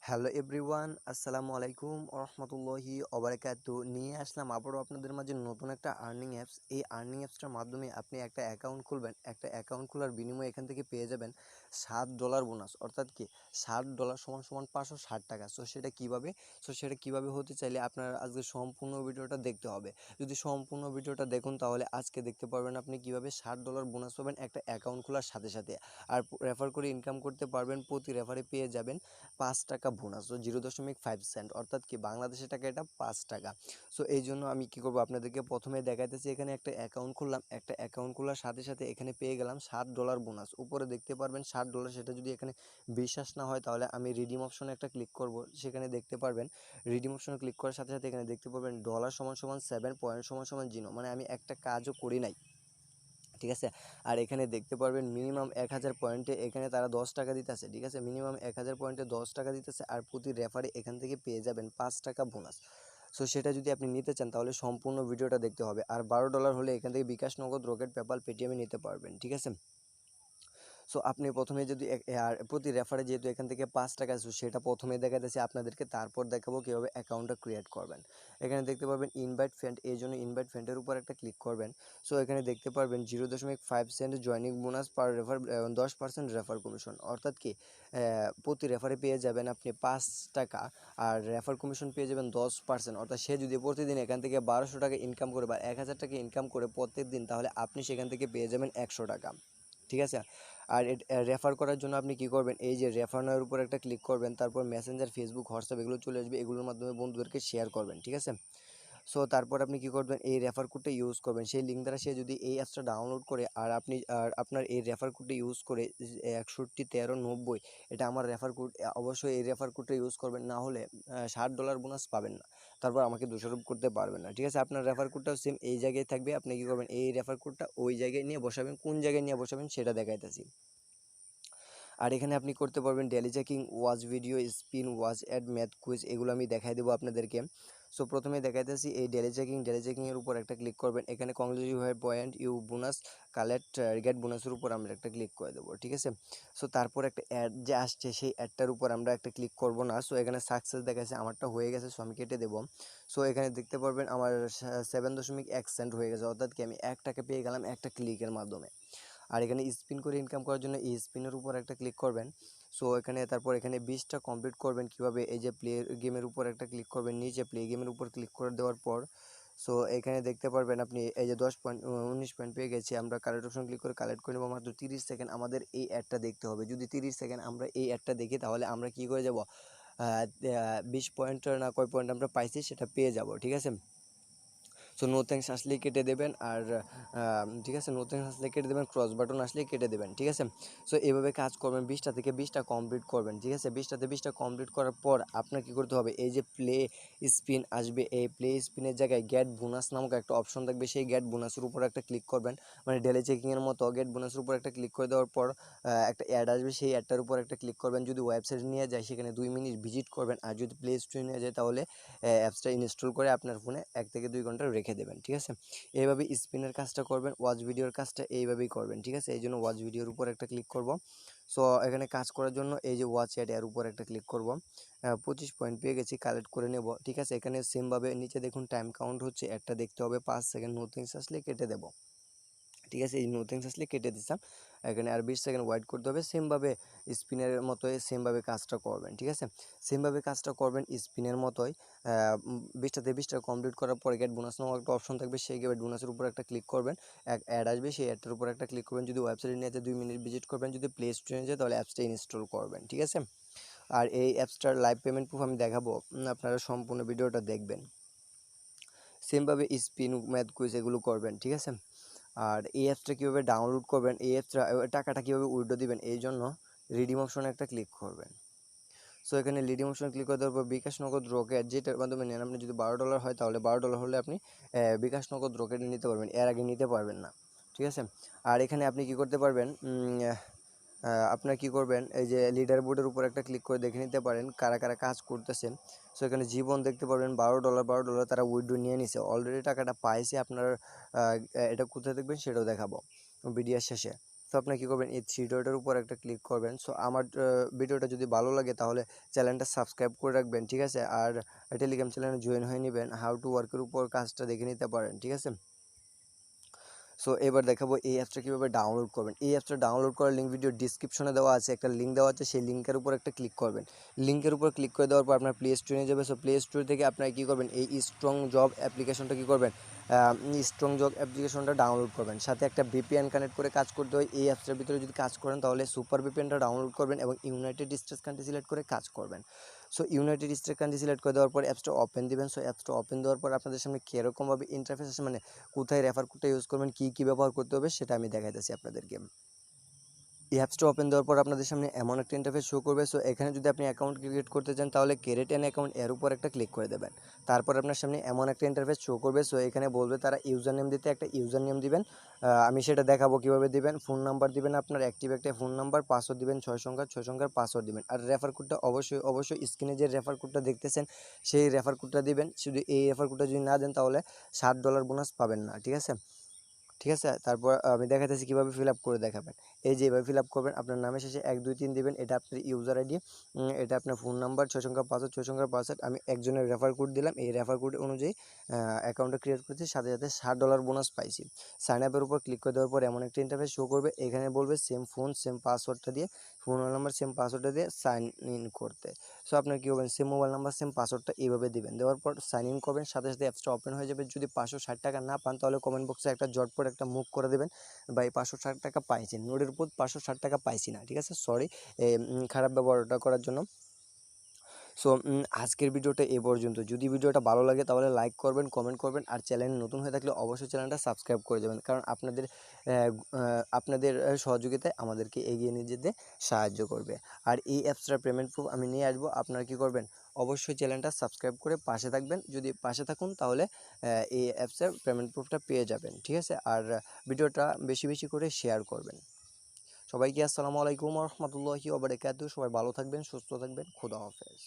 Hello everyone, আসসালামু আলাইকুম রহমতুল্লাহি ওবারাকাতু। নিয়ে আসলাম আবারও আপনাদের মাঝে নতুন একটা আর্নিং অ্যাপস। এই আর্নিং অ্যাপসটার মাধ্যমে আপনি একটা অ্যাকাউন্ট খুলবেন। একটা অ্যাকাউন্ট খোলার বিনিময়ে এখান থেকে পেয়ে যাবেন $7 বোনাস। অর্থাৎ কি $7 সমান সমান 560 টাকা। সেটা কীভাবে হতে চাইলে আপনার আজকে সম্পূর্ণ ভিডিওটা দেখতে হবে। যদি সম্পূর্ণ ভিডিওটা দেখুন তাহলে আজকে দেখতে পারবেন আপনি কীভাবে $7 বোনাস পাবেন একটা অ্যাকাউন্ট খোলার সাথে সাথে। আর রেফার করে ইনকাম করতে পারবেন, প্রতি রেফারে পেয়ে যাবেন 5 টাকা বোনাস। ও 0.5 সেন্ট, অর্থাৎ কি বাংলাদেশের টাকা এটা 5 টাকা। সো এই জন্য আমি কি করব, আপনাদেরকে প্রথমে দেখাইতেছি। এখানে একটা অ্যাকাউন্ট খুললাম, একটা অ্যাকাউন্ট খোলার সাথে সাথে এখানে পেয়ে গেলাম $7 বোনাস। উপরে দেখতে পারবেন $7। সেটা যদি এখানে বিশ্বাস না হয় তাহলে আমি রিডিম অপশনে একটা ক্লিক করব। সেখানে দেখতে পারবেন রিডিম অপশনে ক্লিক করার সাথে সাথে এখানে দেখতে পারবেন ডলার সমান সমান 7 পয়েন্ট সমান সমান 0, মানে আমি একটা কাজও করি নাই, ঠিক আছে। আর এখানে দেখতে পারবেন মিনিমাম 1000 পয়েন্টে এখানে তারা 10 টাকা দিতেছে, ঠিক আছে। মিনিমাম 1000 পয়েন্টে 10 টাকা দিতেছে, আর প্রতি রেফারে এখান থেকে পেয়ে যাবেন 5 টাকা বোনাস। সো সেটা যদি আপনি নিতে চান তাহলে সম্পূর্ণ ভিডিওটা দেখতে হবে। আর $12 হলে এখান থেকে বিকাশ, নগদ, রকেট, পেপাল, পেটিএমে নিতে পারবেন, ঠিক আছে। সো আপনি প্রথমে যদি আর প্রতি রেফারে যেহেতু এখান থেকে 5 টাকা, সো সেটা প্রথমে দেখাতেছি আপনাদেরকে, তারপর দেখাবো কীভাবে অ্যাকাউন্টটা ক্রিয়েট করবেন। এখানে দেখতে পারবেন ইনভাইট ফ্রেন্ড, এই জন্য ইনভাইট ফ্রেন্ডের উপর একটা ক্লিক করবেন। সো এখানে দেখতে পারবেন 0.5 সেন্ট জয়নিং বোনাস পার রেফার, 10% রেফার কমিশন। অর্থাৎ কি প্রতি রেফারে পেয়ে যাবেন আপনি 5 টাকা, আর রেফার কমিশন পেয়ে যাবেন 10%। অর্থাৎ সে যদি প্রতিদিন এখান থেকে 1200 টাকা ইনকাম করে বা 1000 টাকা ইনকাম করে প্রত্যেক দিন, তাহলে আপনি সেখান থেকে পেয়ে যাবেন 100 টাকা, ঠিক আছে। আর রেফার করার জন্য আপনি কি করবেন, এই যে রেফার নাওয়ের উপর একটা ক্লিক করবেন, তারপর মেসেঞ্জার, ফেসবুক, হোয়াটসঅ্যাপ এগুলো চলে আসবে, এগুলোর মাধ্যমে বন্ধুদেরকে শেয়ার করবেন, ঠিক আছে। সো তারপর আপনি কি করবেন, এই রেফার কোডটা ইউজ করবেন। সেই লিঙ্ক দ্বারা সে যদি এই অ্যাপসটা ডাউনলোড করে আর আপনার এই রেফার কোডটা ইউজ করে 611390, এটা আমার রেফার কোড, অবশ্যই এই রেফার কোডটা ইউজ করবেন, না হলে $7 বোনাস পাবেন না। তারপর আমাকে দোষারোপ করতে পারবেন না, ঠিক আছে। আপনার রেফার কোডটাও সেম এই জায়গায় থাকবে। আপনি কি করবেন, এই রেফার কোডটা ওই জায়গায় নিয়ে বসাবেন। কোন জায়গায় নিয়ে বসাবেন সেটা দেখাইতেছি। আর এখানে আপনি করতে পারবেন daily checking, watch video, spin, watch ad, math quiz, এগুলো আমি দেখাই দেবো আপনাদেরকে। সো প্রথমে দেখাইতেছি এই ডেলি চেকিংয়ের উপর একটা ক্লিক করবেন। এখানে congratulate point you bonus collect, get বোনাসের উপর আমরা একটা ক্লিক করে দেবো, ঠিক আছে। সো তারপর একটা অ্যাড যে আসছে, সেই অ্যাডটার উপর আমরা একটা ক্লিক করব না। সো এখানে সাকসেস দেখাচ্ছে, আমারটা হয়ে গেছে, সো আমি কেটে দেবো। সো এখানে দেখতে পারবেন আমার 7.1 সেন্ট হয়ে গেছে, অর্থাৎ কি আমি 1 টাকা পেয়ে গেলাম একটা ক্লিকের মাধ্যমে। আর এখানে স্পিন করে ইনকাম করার জন্য এই স্পিনের উপর একটা ক্লিক করবেন। সো তারপর এখানে 20টা কমপ্লিট করবেন কিভাবে, এই যে প্লে গেমের উপর একটা ক্লিক করবেন, নিচে প্লে গেমের উপর ক্লিক করে দেওয়ার পর সো এখানে দেখতে পারবেন আপনি এই যে 10 পয়েন্ট 19 পয়েন্ট পেয়ে গেছি। আমরা কালেক্ট অপশন ক্লিক করে কালেক্ট করে নেবো। মাত্র 30 সেকেন্ড আমাদের এই অ্যাডটা দেখতে হবে। যদি 30 সেকেন্ড আমরা এই অ্যাডটা দেখি তাহলে আমরা কি করে যাব, 20 পয়েন্ট না কয় পয়েন্ট আমরা পাইছি সেটা পেয়ে যাব, ঠিক আছে। সো নো থ্যাঙ্কস আসলেই কেটে দেবেন। আর ঠিক আছে, নো থ্যাঙ্কস আসলে কেটে দেবেন, ক্রস বাটন আসলেই কেটে দেবেন, ঠিক আছে। সো এভাবে কাজ করবেন, 20টা থেকে 20টা কমপ্লিট করবেন, ঠিক আছে। 20টাতে 20টা কমপ্লিট করার পর আপনার কী করতে হবে, এই যে প্লে স্পিন আসবে, এই প্লে স্পিনের জায়গায় গেট বোনাস নামক একটা অপশন থাকবে, সেই গেট বোনাসের উপর একটা ক্লিক করবেন। মানে ডেলি চেকিংয়ের মতো গেট বোনাসের উপর একটা ক্লিক করে দেওয়ার পর একটা অ্যাড আসবে, সেই অ্যাডটার উপর একটা ক্লিক করবেন। যদি ওয়েবসাইট নিয়ে যায় সেখানে 2 মিনিট ভিজিট করবেন, আর যদি প্লে স্টোরে নিয়ে যায় তাহলে অ্যাপসটা ইনস্টল করে আপনার ফোনে 1 থেকে 2 ঘন্টা রেখে দেবেন, ঠিক আছে। এইভাবে স্পিনের কাজটা করবেন, ওয়াচ ভিডিওর কাজটা এইভাবেই করবেন, ঠিক আছে। এই জন্য ওয়াচ ভিডিওর উপর একটা ক্লিক করব। সো এখানে কাজ করার জন্য এই যে ওয়াচ অ্যাড, এর উপর একটা ক্লিক করব। 25 পয়েন্ট পেয়ে গেছি, কালেক্ট করে নেব, ঠিক আছে। এখানে সেমভাবে নিচে দেখুন টাইম কাউন্ট হচ্ছে, একটা দেখতে হবে 5 সেকেন্ড, নথিংস আসলে কেটে দেবো, ঠিক আছে। এই নথিংস আসলে কেটে দিচ্ছিলাম। এখানে আর 20 সেকেন্ড ওয়েট করতে হবে। সেমভাবে স্পিনের মতোই সেমভাবে কাজটা করবেন, ঠিক আছে। সেমভাবে কাজটা করবেন স্পিনের মতোই। 20টাতে 20টা কমপ্লিট করার পরে গেট বোনাস নামক একটা অপশন থাকবে, সেই গেট বোনাসের উপর একটা ক্লিক করবেন। এক অ্যাড আসবে, সেই অ্যাডটার উপর একটা ক্লিক করবেন। যদি ওয়েবসাইটে নিয়ে যায় 2 মিনিট ভিজিট করবেন, যদি প্লে স্টোরে নিয়ে যায় তাহলে অ্যাপসটা ইনস্টল করবেন, ঠিক আছে। আর এই অ্যাপসটার লাইভ পেমেন্ট প্রুফ আমি দেখাবো, আপনারা সম্পূর্ণ ভিডিওটা দেখবেন। সেমভাবে স্পিন, ম্যাথ কুইজ এগুলো করবেন, ঠিক আছে। আর এই অ্যাপসটা কীভাবে ডাউনলোড করবেন, এই অ্যাপসটা টাকাটা কীভাবে উইথড্র দিবেন, এই জন্য রিডিম অপশনে একটা ক্লিক করবেন। সো এখানে রিডিম অপশনে ক্লিক করে দেওয়ার পর বিকাশ, নগদ, রকেট যেটার মাধ্যমে নেন, আপনি যদি $12 হয় তাহলে $12 হলে আপনি বিকাশ, নগদ, রকেটে নিতে পারবেন, এর আগে নিতে পারবেন না, ঠিক আছে। আর এখানে আপনি কি করতে পারবেন, আপনার কি করবেন, এই যে লিডার বোর্ডের উপর একটা ক্লিক করে দেখে নিতে পারেন কারা কারা কাজ করতেছেন। সো এখানে জীবন দেখতে পারবেন $12 তারা উইথড্র নিয়ে নিছে, অলরেডি টাকাটা পাইছে আপনার। এটা কোথায় দেখবেন সেটাও দেখাবো ভিডিওর শেষে। তো আপনি কী করবেন, এই থ্রি ডটের উপর একটা ক্লিক করবেন। সো আমার ভিডিওটা যদি ভালো লাগে তাহলে চ্যানেলটা সাবস্ক্রাইব করে রাখবেন, ঠিক আছে? আর টেলিগ্রাম চ্যানেলে জয়েন হয়ে নেবেন, হাউ টু ওয়ার্কের উপর কাজটা দেখে নিতে পারেন, ঠিক আছে? সো এবার দেখাবো এই অ্যাপসটা কীভাবে ডাউনলোড করবেন। এই অ্যাপসটা ডাউনলোড করার লিঙ্ক ভিডিও ডিসক্রিপশনে দেওয়া আছে, একটা লিঙ্ক দেওয়া আছে, সেই লিঙ্কের উপর একটা ক্লিক করবেন। লিঙ্কের উপর ক্লিক করে দেওয়ার পর আপনার প্লে স্টোরে নিয়ে যাবে। সো প্লে স্টোর থেকে আপনারা কী করবেন, এই স্ট্রং জব অ্যাপ্লিকেশনটা কী করবেন, স্ট্রং জব অ্যাপ্লিকেশনটা ডাউনলোড করবেন। সাথে একটা ভিপিএন কানেক্ট করে কাজ করতে হয়। এই অ্যাপসটার ভিতরে যদি কাজ করেন তাহলে সুপার ভিপিএনটা ডাউনলোড করবেন এবং ইউনাইটেড স্টেটস কান্ট্রি সিলেক্ট করে কাজ করবেন। So United states country select করে দেওয়ার পর অ্যাপসটা ওপেন দিবেন। সো অ্যাপসটা ওপেন দেওয়ার পর আপনাদের সামনে কীরকমভাবে ইন্টারফেস আসে, মানে কোথায় রেফার কোডটা ইউজ করবেন, কী ব্যবহার করতে হবে সেটা আমি দেখাইতেছি আপনাদেরকে। এই অ্যাপসটা ওপেন দেওয়ার পর আপনাদের সামনে এমন একটা ইন্টারফেস শো করবে। সো এখানে যদি আপনি অ্যাকাউন্ট ক্রিয়েট করতে চান তাহলে ক্রিয়েট অ্যান অ্যাকাউন্ট এর উপর একটা ক্লিক করে দেবেন। তারপর আপনার সামনে এমন একটা ইন্টারফেস শো করবে। সো এখানে বলবে তারা ইউজার নেম দিতে, একটা ইউজার নেম দিবেন। আমি সেটা দেখাবো কীভাবে দিবেন। ফোন নাম্বার দিবেন, আপনার অ্যাক্টিভ একটা ফোন নাম্বার, পাসওয়ার্ড দিবেন 6 সংখ্যার পাসওয়ার্ড দিবেন। আর রেফার কোডটা অবশ্যই স্ক্রিনে যে রেফার কোডটা দেখতেছেন সেই রেফার কোডটা দিবেন। শুধু এই রেফার কোডটা যদি না দেন তাহলে $7 বোনাস পাবেন না, ঠিক আছে? তারপর আমি দেখাইতেছি কীভাবে ফিল আপ করে দেখাবেন। এই যে এভাবে ফিল আপ করবেন, আপনার নামের শেষে 1 2 3 দিবেন, এটা আপনার ইউজার আইডি, এটা আপনার ফোন নাম্বার, 6 সংখ্যার পাসওয়ার্ড। আমি একজনের রেফার কোড দিলাম, এই রেফার কোড অনুযায়ী অ্যাকাউন্টটা ক্রিয়েট করেছি, সাথে সাথে $7 বোনাস পাইছি। সাইন আপের উপর ক্লিক করে দেওয়ার পর এমন একটা ইন্টারফেস শো করবে। এখানে বলবে সেম ফোন সেম পাসওয়ার্ডটা দিয়ে, ফোন নাম্বার সেম পাসওয়ার্ডটা দিয়ে সাইন ইন করতে। সো আপনার কী করবেন, সেম মোবাইল নাম্বার সেম পাসওয়ার্ডটা এইভাবে দিবেন। দেওয়ার পর সাইন ইন করবেন, সাথে সাথে অ্যাপসটা ওপেন হয়ে যাবে। যদি $560 না পান তাহলে কমেন্ট বক্সে একটা ঝটপট একটা মুখ করে দেবেন, ভাই $560 পাইছি, নোটের উপর $560 পাইছি না, ঠিক আছে? সরি খারাপ ব্যবহারটা করার জন্য। সো আজকের ভিডিওটা এ পর্যন্ত। যদি ভিডিওটা ভালো লাগে তাহলে লাইক করবেন, কমেন্ট করবেন, আর চ্যানেল নতুন হয়ে থাকলে অবশ্যই চ্যানেলটা সাবস্ক্রাইব করে যাবেন, কারণ আপনাদের সহযোগিতায় আমাদেরকে এগিয়ে নিয়ে যেতে সাহায্য করবে। আর এই অ্যাপসটার পেমেন্ট প্রুফ আমি নিয়ে আসবো। আপনারা কী করবেন, অবশ্যই চ্যানেলটা সাবস্ক্রাইব করে পাশে থাকবেন। যদি পাশে থাকুন তাহলে এই অ্যাপসের পেমেন্ট প্রুফটা পেয়ে যাবেন, ঠিক আছে? আর ভিডিওটা বেশি বেশি করে শেয়ার করবেন। সবাইকে আসসালামু আলাইকুম ওয়া রাহমাতুল্লাহি ওয়া বারাকাতুহু। সবাই ভালো থাকবেন, সুস্থ থাকবেন। খোদা হাফেজ।